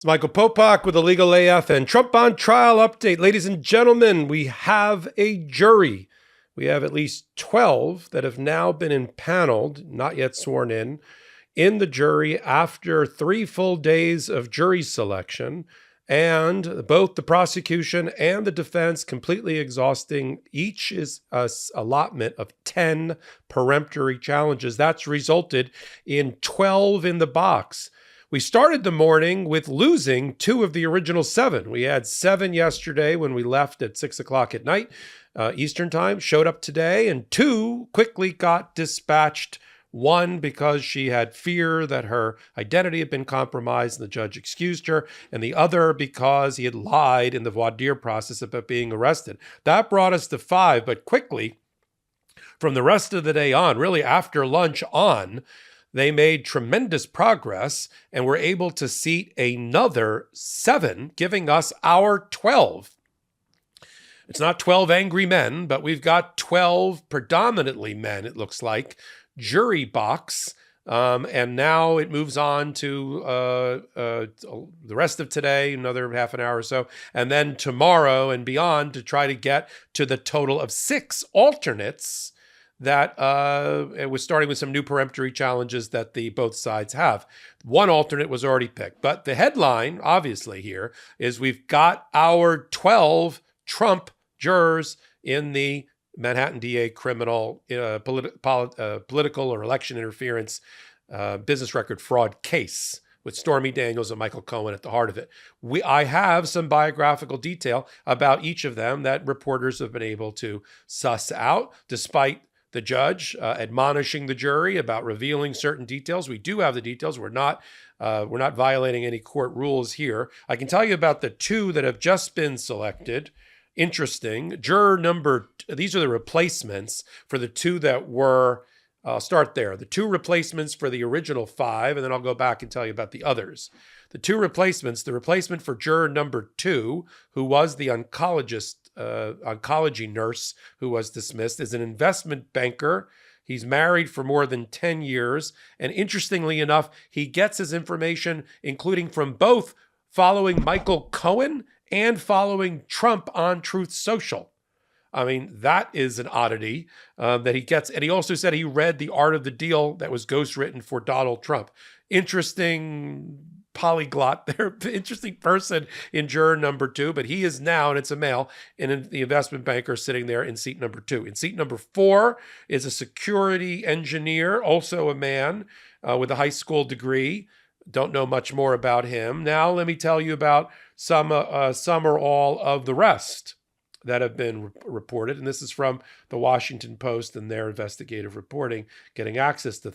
It's Michael Popok with the Legal AF and Trump on Trial update. Ladies and gentlemen, we have a jury. We have at least 12 that have now been impaneled, not yet sworn in the jury after 3 full days of jury selection, and both the prosecution and the defense completely exhausting each is allotment of 10 peremptory challenges. That's resulted in 12 in the box. We started the morning with losing 2 of the original 7. We had 7 yesterday when we left at 6 o'clock at night, Eastern time, showed up today, and 2 quickly got dispatched. 1 because she had fear that her identity had been compromised and the judge excused her, and the other because he had lied in the voir dire process about being arrested. That brought us to 5, but quickly, from the rest of the day on, really after lunch on, they made tremendous progress and were able to seat another 7, giving us our 12. It's not 12 angry men, but we've got 12 predominantly men, it looks like, jury box. And now it moves on to the rest of today, another half an hour or so, and then tomorrow and beyond to try to get to the total of 6 alternates that it was starting with some new peremptory challenges that both sides have. 1 alternate was already picked. But the headline, obviously, here is we've got our 12 Trump jurors in the Manhattan DA criminal political or election interference business record fraud case with Stormy Daniels and Michael Cohen at the heart of it. I have some biographical detail about each of them that reporters have been able to suss out, despite the judge admonishing the jury about revealing certain details. We do have the details. We're not violating any court rules here. I can tell you about the 2 that have just been selected. Interesting. These are the replacements for the 2 that were, I'll start there. The 2 replacements for the original 5, and then I'll go back and tell you about the others. The 2 replacements, the replacement for juror number 2, who was the oncology nurse who was dismissed, is an investment banker. He's married for more than 10 years. And interestingly enough, he gets his information, including from both following Michael Cohen and following Trump on Truth Social. I mean, that is an oddity that he gets. And he also said he read The Art of the Deal that was ghostwritten for Donald Trump. Interesting polyglot there, interesting person in juror number 2, but he is now, and it's a male, and the investment banker sitting there in seat number 2. In seat number 4 is a security engineer, also a man with a high school degree. Don't know much more about him. Now let me tell you about some or all of the rest that have been reported, and this is from the Washington Post and their investigative reporting, getting access to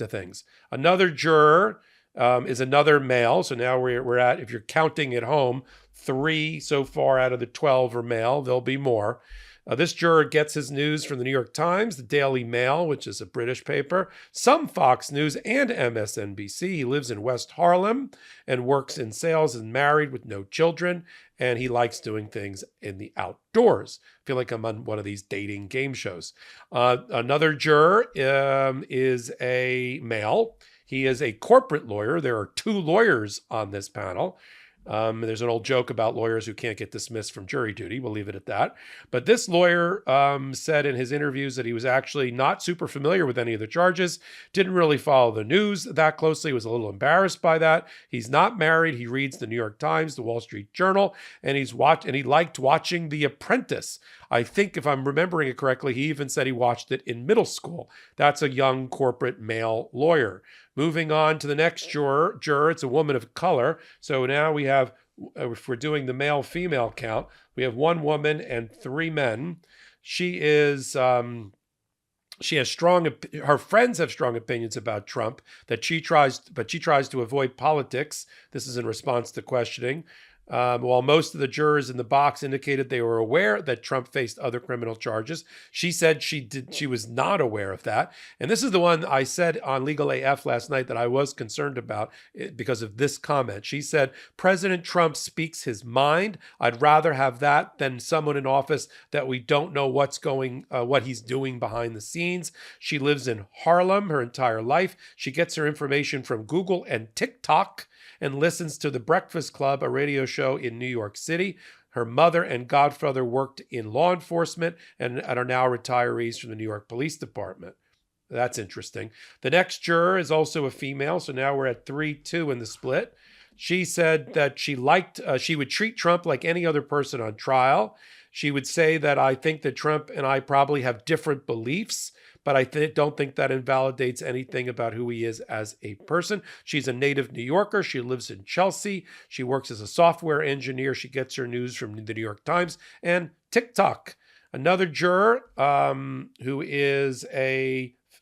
things. Another juror is another male. So now we're at, if you're counting at home, 3 so far out of the 12 are male. There'll be more. This juror gets his news from the New York Times, the Daily Mail, which is a British paper, some Fox News, and MSNBC. He lives in West Harlem and works in sales and married with no children, and he likes doing things in the outdoors. I feel like I'm on one of these dating game shows. Another juror is a male. He is a corporate lawyer. There are 2 lawyers on this panel. There's an old joke about lawyers who can't get dismissed from jury duty. We'll leave it at that. But this lawyer said in his interviews that he was actually not super familiar with any of the charges, didn't really follow the news that closely, was a little embarrassed by that. He's not married. He reads the New York Times, the Wall Street Journal, and he liked watching The Apprentice. I think if I'm remembering it correctly, he even said he watched it in middle school. That's a young corporate male lawyer. Moving on to the next juror, it's a woman of color. So now we have, if we're doing the male-female count, we have 1 woman and 3 men. She has her friends have strong opinions about Trump, but she tries to avoid politics. This is in response to questioning. While most of the jurors in the box indicated they were aware that Trump faced other criminal charges, she said she was not aware of that. And this is the one I said on Legal AF last night that I was concerned about because of this comment. She said, President Trump speaks his mind. I'd rather have that than someone in office that we don't know what he's doing behind the scenes. She lives in Harlem her entire life. She gets her information from Google and TikTok. and listens to The Breakfast Club, a radio show in New York City. Her mother and godfather worked in law enforcement and are now retirees from the New York Police Department. That's interesting. The next juror is also a female, so now we're at 3-2 in the split. She said that she would treat Trump like any other person on trial. She would say that I think that Trump and I probably have different beliefs, but I don't think that invalidates anything about who he is as a person. She's a native New Yorker. She lives in Chelsea. She works as a software engineer. She gets her news from the New York Times and TikTok. Another juror who is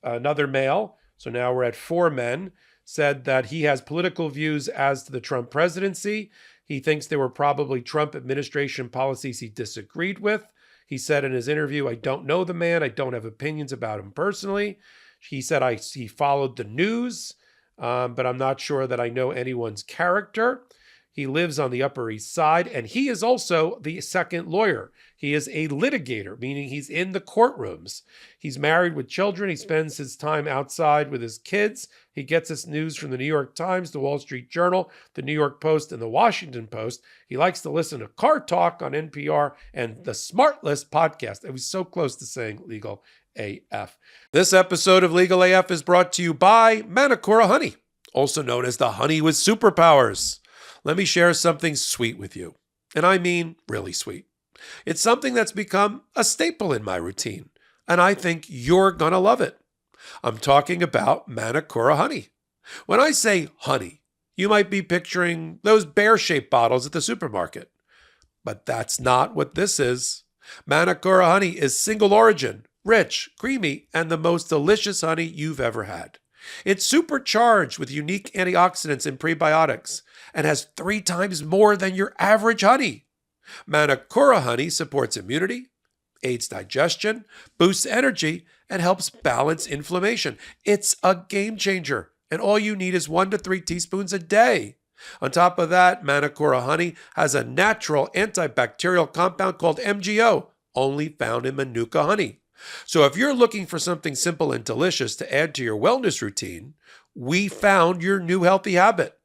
another male, so now we're at 4 men, said that he has political views as to the Trump presidency. He thinks there were probably Trump administration policies he disagreed with. He said in his interview, I don't know the man. I don't have opinions about him personally. He said he followed the news, but I'm not sure that I know anyone's character. He lives on the Upper East Side, and he is also the second lawyer. He is a litigator, meaning he's in the courtrooms. He's married with children. He spends his time outside with his kids. He gets his news from the New York Times, the Wall Street Journal, the New York Post, and the Washington Post. He likes to listen to Car Talk on NPR and the Smart List podcast. I was so close to saying Legal AF. This episode of Legal AF is brought to you by Manacora Honey, also known as the honey with superpowers. Let me share something sweet with you. And I mean really sweet. It's something that's become a staple in my routine, and I think you're going to love it. I'm talking about Manacora Honey. When I say honey, you might be picturing those bear-shaped bottles at the supermarket. But that's not what this is. Manacora Honey is single origin, rich, creamy, and the most delicious honey you've ever had. It's supercharged with unique antioxidants and prebiotics and has 3 times more than your average honey. Manacora Honey supports immunity, aids digestion, boosts energy, and helps balance inflammation. It's a game changer, and all you need is 1 to 3 teaspoons a day. On top of that, Manacora Honey has a natural antibacterial compound called MGO, only found in Manuka honey. So if you're looking for something simple and delicious to add to your wellness routine, we found your new healthy habit.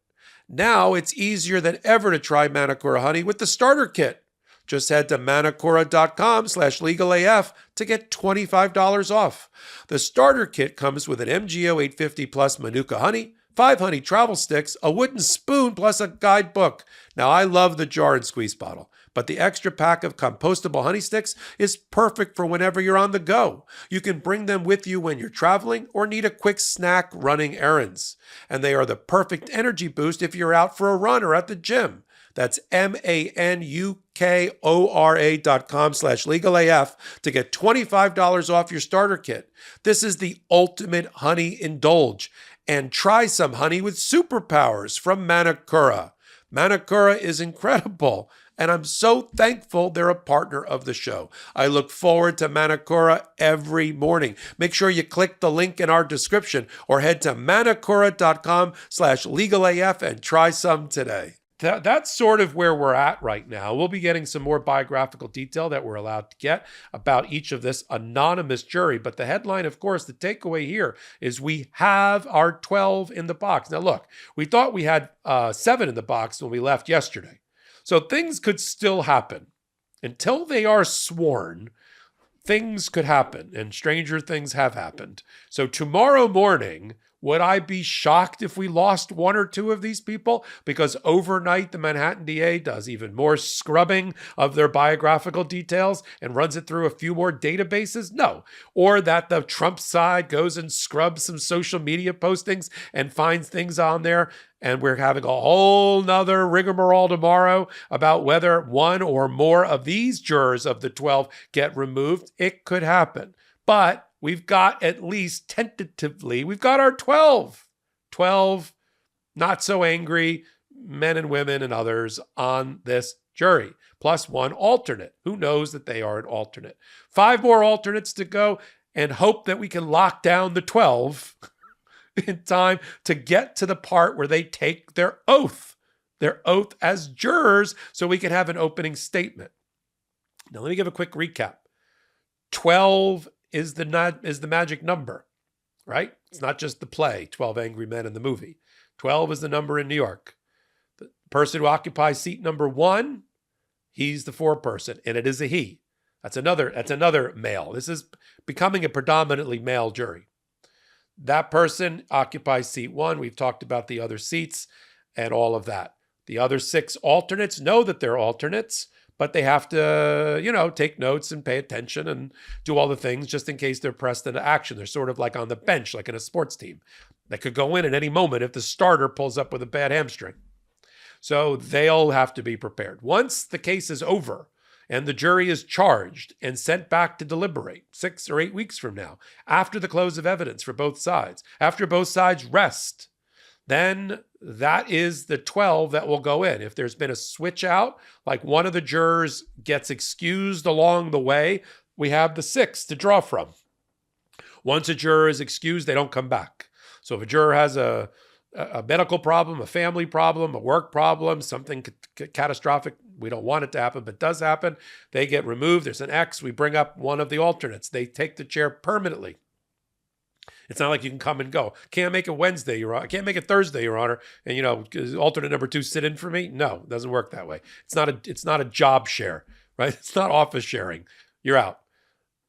Now it's easier than ever to try Manacora Honey with the starter kit. Just head to manacora.com/legalaf to get $25 off. The starter kit comes with an MGO 850 plus Manuka honey, 5 honey travel sticks, a wooden spoon, plus a guidebook. Now, I love the jar and squeeze bottle, but the extra pack of compostable honey sticks is perfect for whenever you're on the go. You can bring them with you when you're traveling or need a quick snack running errands. And they are the perfect energy boost if you're out for a run or at the gym. That's manukora.com/legalaf to get $25 off your starter kit. This is the ultimate honey indulge. And try some honey with superpowers from Manacora. Manacora is incredible, and I'm so thankful they're a partner of the show. I look forward to Manacora every morning. Make sure you click the link in our description or head to manacora.com/legalaf and try some today. That's sort of where we're at right now. We'll be getting some more biographical detail that we're allowed to get about each of this anonymous jury. But the headline, of course, the takeaway here is we have our 12 in the box. Now, look, we thought we had 7 in the box when we left yesterday. So things could still happen. Until they are sworn, things could happen, and stranger things have happened. So tomorrow morning, would I be shocked if we lost 1 or 2 of these people? Because overnight, the Manhattan DA does even more scrubbing of their biographical details and runs it through a few more databases? No. Or that the Trump side goes and scrubs some social media postings and finds things on there. And we're having a whole nother rigmarole tomorrow about whether 1 or more of these jurors of the 12 get removed. It could happen. But we've got at least tentatively, we've got our 12 not so angry men and women and others on this jury, plus 1 alternate. Who knows that they are an alternate? 5 more alternates to go, and hope that we can lock down the 12 in time to get to the part where they take their oath as jurors, so we can have an opening statement. Now, let me give a quick recap. 12 is the magic number, right? It's not just the play, 12 Angry Men in the movie. 12 is the number in New York. person who occupies seat number 1, he's the foreperson, and it is a he. That's another male. This is becoming a predominantly male jury. That person occupies seat 1. We've talked about the other seats and all of that. The other 6 alternates know that they're alternates, but they have to, take notes and pay attention and do all the things just in case they're pressed into action. They're sort of like on the bench, like in a sports team. They could go in at any moment if the starter pulls up with a bad hamstring. So they'll have to be prepared. Once the case is over and the jury is charged and sent back to deliberate 6 or 8 weeks from now, after the close of evidence for both sides, after both sides rest, then that is the 12 that will go in. If there's been a switch out, like one of the jurors gets excused along the way, we have the 6 to draw from. Once a juror is excused, they don't come back. So if a juror has a medical problem, a family problem, a work problem, something catastrophic, we don't want it to happen, but does happen, they get removed. There's an X. We bring up one of the alternates. They take the chair permanently. It's not like you can come and go. Can't make it Wednesday, Your Honor. I can't make it Thursday, Your Honor. And, alternate number 2 sit in for me? No, it doesn't work that way. It's not a job share, right? It's not office sharing. You're out.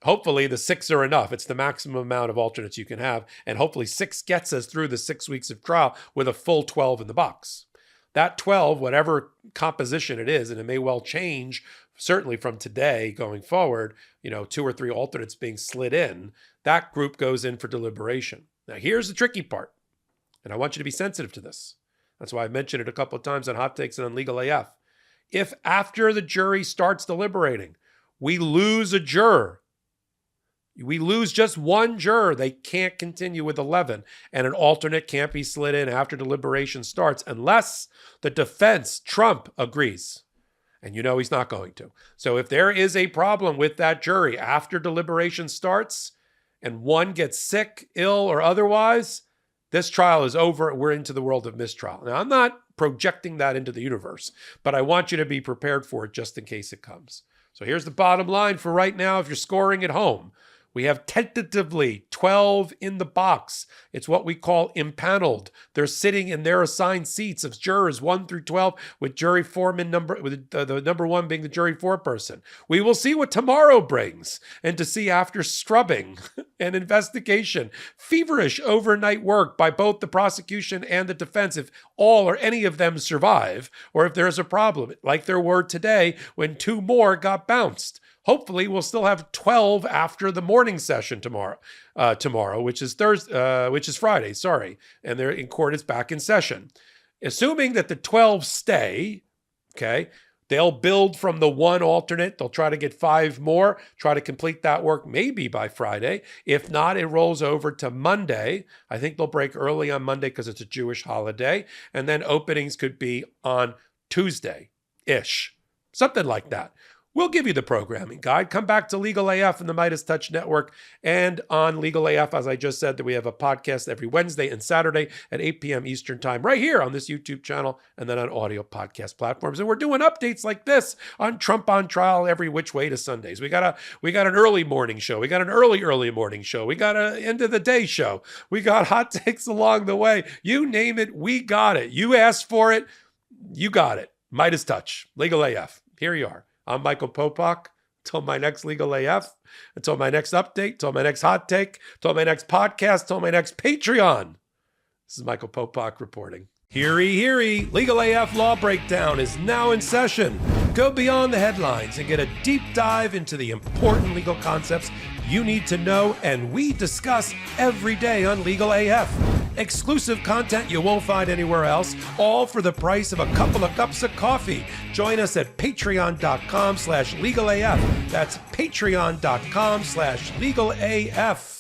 Hopefully the 6 are enough. It's the maximum amount of alternates you can have. And hopefully 6 gets us through the 6 weeks of trial with a full 12 in the box. That 12, whatever composition it is, and it may well change, certainly from today going forward, 2 or 3 alternates being slid in, that group goes in for deliberation. Now, here's the tricky part, and I want you to be sensitive to this. That's why I mentioned it a couple of times on Hot Takes and on Legal AF. If after the jury starts deliberating, we lose a juror, we lose just one juror, they can't continue with 11, and an alternate can't be slid in after deliberation starts unless the defense, Trump, agrees. And he's not going to. So if there is a problem with that jury after deliberation starts and one gets sick, ill, or otherwise, this trial is over. We're into the world of mistrial. Now, I'm not projecting that into the universe, but I want you to be prepared for it just in case it comes. So here's the bottom line for right now if you're scoring at home. We have tentatively 12 in the box. It's what we call impaneled. They're sitting in their assigned seats of jurors 1 through 12 with jury foreman with the number 1 being the jury foreperson. We will see what tomorrow brings. And to see after scrubbing and investigation, feverish overnight work by both the prosecution and the defense, if all or any of them survive, or if there's a problem, like there were today when 2 more got bounced. Hopefully, we'll still have 12 after the morning session tomorrow, which is Friday, and they're in court is back in session. Assuming that the 12 stay, okay, they'll build from the 1 alternate. They'll try to get 5 more, try to complete that work maybe by Friday. If not, it rolls over to Monday. I think they'll break early on Monday because it's a Jewish holiday, and then openings could be on Tuesday-ish, something like that. We'll give you the programming guide. Come back to Legal AF and the MeidasTouch Network. And on Legal AF, as I just said, that we have a podcast every Wednesday and Saturday at 8 p.m. Eastern Time, right here on this YouTube channel and then on audio podcast platforms. And we're doing updates like this on Trump on Trial every which way to Sundays. We got an early morning show. We got an early morning show. We got an end of the day show. We got hot takes along the way. You name it, we got it. You asked for it, you got it. MeidasTouch, Legal AF. Here you are. I'm Michael Popok. Till my next Legal AF, until my next update, till my next hot take, till my next podcast, till my next Patreon. This is Michael Popok reporting. Heary, Legal AF Law Breakdown is now in session. Go beyond the headlines and get a deep dive into the important legal concepts you need to know and we discuss every day on Legal AF. Exclusive content you won't find anywhere else, all for the price of a couple of cups of coffee. Join us at patreon.com/legalaf. That's patreon.com/legalaf.